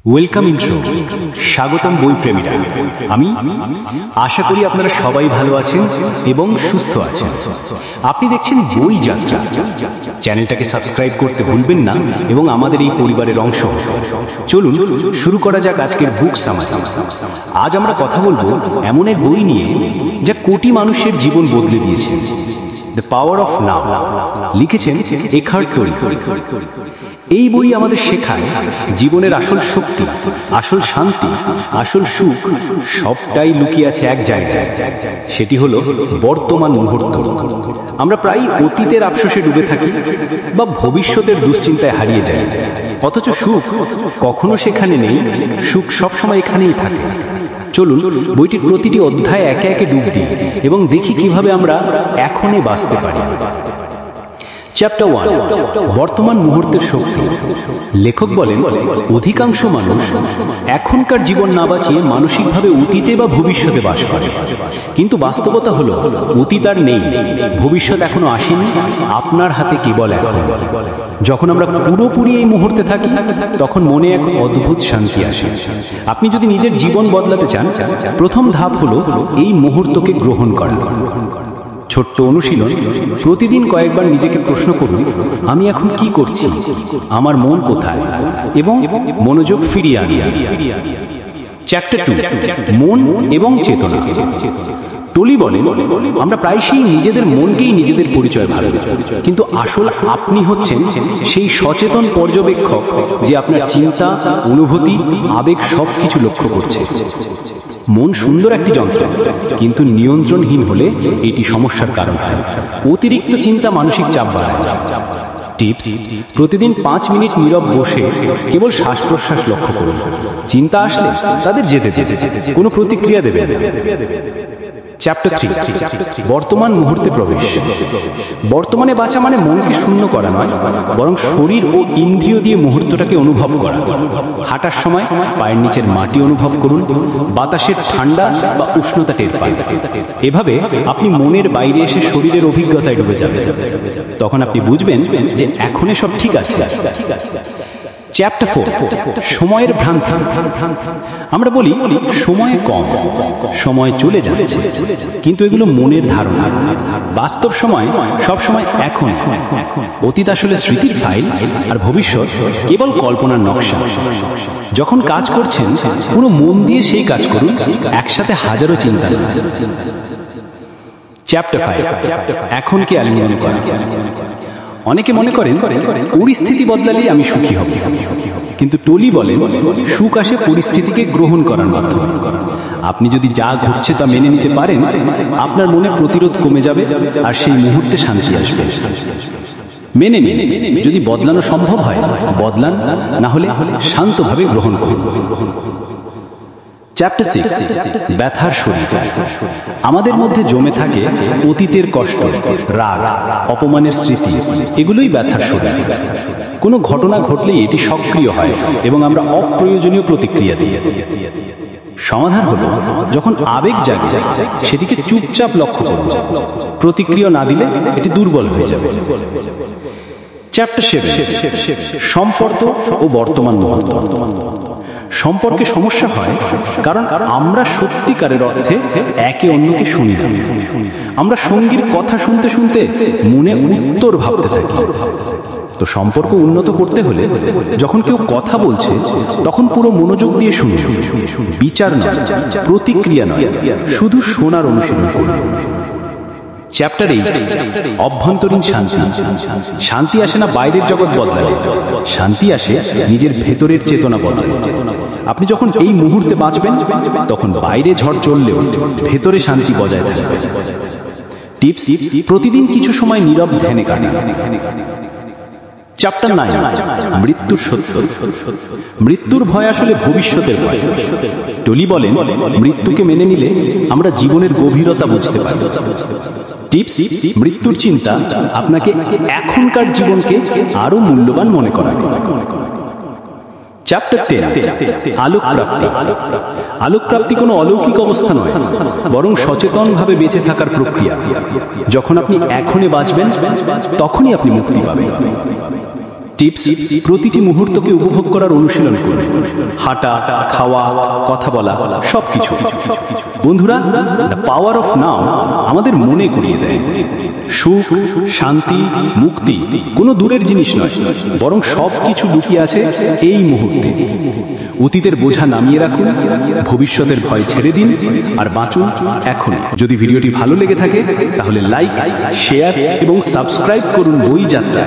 Welcome intro. স্বাগতম বই প্রেমীরা। আমি আশা করি আপনারা সবাই ভালো আছেন এবং সুস্থ আছেন। আপনি দেখছেন বই যাত্রা। চ্যানেলটাকে সাবস্ক্রাইব করতে ভুলবেন না এবং আমাদের এই পরিবারের অংশ চলুন শুরু করা যাক আজকের বুক সামারি। আজ আমরা কথা বলবো এমন এক বই নিয়ে যা কোটি মানুষের জীবন বদলে দিয়েছে। দ্য পাওয়ার অফ নাও লিখেছেন এখার্ট টলে। এই বই আমাদের শেখায় জীবনের আসল শক্তি, আসল শান্তি, আসল সুখ সবটাই লুকিয়ে আছে এক জায়গায়। সেটি হলো বর্তমান মুহূর্ত। আমরা প্রায় অতীতের আফসোসে ডুবে থাকি বা ভবিষ্যতের দুশ্চিন্তায় হারিয়ে যাই, অথচ সুখ কখনো সেখানে নেই। সুখ সবসময় এখানেই থাকে। চলুন বইটির প্রতিটি অধ্যায় একে একে ডুব দিই এবং দেখি কিভাবে আমরা এখনই বাঁচতে পারি। চ্যাপ্টার 1, বর্তমান মুহূর্তের শক্তি। লেখক বলেন, অধিকাংশ মানুষ এখনকার জীবন না বাঁচিয়ে মানসিকভাবে অতীতে বা ভবিষ্যতে বাস করে। কিন্তু বাস্তবতা হলো অতীত আর নেই, ভবিষ্যৎ এখনো আসেনি, আপনার হাতে কেবল এখন। যখন আমরা পুরোপুরি এই মুহূর্তে থাকি তখন মনে এক অদ্ভুত শান্তি আসে। আপনি যদি নিজের জীবন বদলাতে চান, প্রথম ধাপ হলো এই মুহূর্তকে গ্রহণ করা। ছোট্ট অনুশীলন, প্রতিদিন কয়েকবার নিজেকে প্রশ্ন করুন, আমি এখন কি করছি, আমার মন কোথায়, এবং মনোযোগ ফিরিয়ে আনি। চ্যাপ্টার 2, মন এবং চেতনা। টলি বলেন, আমরা প্রায়শই নিজেদের মনকেই নিজেদের পরিচয় ভাবি, কিন্তু আসল আপনি হচ্ছেন সেই সচেতন পর্যবেক্ষক যে আপনার চিন্তা, অনুভূতি, আবেগ সবকিছু লক্ষ্য করছে। মন সুন্দর একটি যন্ত্র, কিন্তু নিয়ন্ত্রণহীন হলে এটি সমস্যার কারণ হয়। অতিরিক্ত চিন্তা মানসিক চাপ বাড়ায়। টিপস: প্রতিদিন 5 মিনিট নীরব বসে কেবল শ্বাস প্রশ্বাস লক্ষ্য করুন। চিন্তা আসলে তাদের যেতে কোনো প্রতিক্রিয়া দেবে না। চ্যাপ্টার 3, বর্তমান মুহূর্তে প্রবেশ। বর্তমানে বাঁচা মানে মনকে শূন্য করা নয়, বরং শরীর ও ইন্দ্রিয় দিয়ে মুহূর্তটাকে অনুভব করা। হাঁটার সময় পায়ের নিচের মাটি অনুভব করুন, বাতাসের ঠান্ডা বা উষ্ণতা টের পান। এভাবে আপনি মনের বাইরে এসে শরীরের অভিজ্ঞতায় ডুবে যাবেন। তখন আপনি বুঝবেন যে এখনই সব ঠিক আছে। চ্যাপ্টার 4, সময়ের ভ্রান্তি। আমরা বলি সময় কম, সময় চলে যাচ্ছে, কিন্তু এগুলো মনের ধারণা। বাস্তব সময় সব সময় এখন। অতীত আসলে স্মৃতির ফাইল, আর ভবিষ্যৎ কেবল কল্পনার নকশা। যখন কাজ করছেন পুরো মন দিয়ে সেই কাজ করুন, একসাথে হাজারো চিন্তা। চ্যাপ্টার 5, এখনকে আলিঙ্গন করা। অনেকে মনে করেন পরিস্থিতি বদলালেই আমি সুখী হব, কিন্তু টলি বলেন সুখ আসে পরিস্থিতিকে গ্রহণ করার মাধ্যমে। আপনি যদি যা ঘটছে তা মেনে নিতে পারেন, আপনার মনে প্রতিরোধ কমে যাবে আর সেই মুহূর্তে শান্তি আসবে। মেনে নিন, যদি বদলানো সম্ভব হয় বদলান, না হলে শান্তভাবে গ্রহণ করুন। চ্যাপ্টার 6, ব্যথার শরীর। আমাদের মধ্যে জমে থাকে অতীতের কষ্ট, রাগ, অপমানের স্মৃতি, এগুলোই ব্যথার শরীর। কোনো ঘটনা ঘটলেই এটি সক্রিয় হয় এবং আমরা অপ্রয়োজনীয় প্রতিক্রিয়া দিই। সমাধান হলো, যখন আবেগ জাগে সেটিকে চুপচাপ লক্ষ্য করুন। প্রতিক্রিয়া না দিলে এটি দুর্বল হয়ে যাবে। চ্যাপ্টার 7, সম্পর্ক ও বর্তমান মুহূর্ত। সম্পর্কে সমস্যা হয় কারণ আমরা সত্যিকারের অর্থে একে অন্যকে শুনি না। আমরা সঙ্গীর কথা শুনতে শুনতে মনে উত্তর ভাবতে থাকি। তো সম্পর্ক উন্নত করতে হলে যখন কেউ কথা বলছে তখন পুরো মনোযোগ দিয়ে শুনুন। বিচার নয়, প্রতিক্রিয়া নয়, শুধু শোনার অনুশীলন করুন। চ্যাপ্টার 8, অভ্যন্তরীণ শান্তি। শান্তি আসে না বাইরের জগৎ বদলালে, শান্তি আসে নিজের ভেতরের চেতনা বদলালে। আপনি যখন এই মুহূর্তে বাঁচবেন তখন বাইরে ঝড় চললেও ভেতরে শান্তি বজায় থাকবে। টিপস: প্রতিদিন কিছু সময় নীরব ধ্যানে কাটান। চ্যাপ্টার 9, মৃত্যুর সত্য। মৃত্যুর ভয় আসলে ভবিষ্যতের ভয়। টলি বলেন, মৃত্যুকে মেনে নিলে আমরা জীবনের গভীরতা বুঝতে পারি। টিপস: মৃত্যুর চিন্তা আপনাকে এখনকার জীবনকে আরো মূল্যবান মনে করায়। চ্যাপ্টার 10, আলোক প্রাপ্তি। আলোক প্রাপ্তি কোনো অলৌকিক অবস্থা নয়, বরং সচেতনভাবে বেঁচে থাকার প্রক্রিয়া। যখন আপনি এখনই বাঁচবেন তখনই আপনি মুক্তি পাবেন। টিপস, প্রতিটি মুহূর্তকে উপভোগ করার অনুশীলন করুন। হাঁটা, খাওয়া, কথা বলা, সবকিছু। বন্ধুরা, দ্য পাওয়ার অফ নাও আমাদের মনে করিয়ে দেয় সুখ, শান্তি, মুক্তি কোনো দূরের জিনিস নয়, বরং সবকিছু লুকিয়ে আছে এই মুহূর্তে। অতীতের বোঝা নামিয়ে রাখুন, ভবিষ্যতের ভয় ছেড়ে দিন, আর বাঁচুন এখন। যদি ভিডিওটি ভালো লেগে থাকে তাহলে লাইক, শেয়ার এবং সাবস্ক্রাইব করুন বই যাত্রা,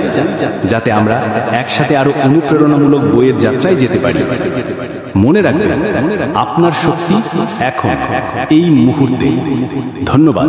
যাতে আমরা একসাথে আরো অনুপ্রেরণামূলক বইয়ের যাত্রায় যেতে পারি। মনে রাখবেন, আপনার শক্তি এখন, এই মুহূর্তে। ধন্যবাদ।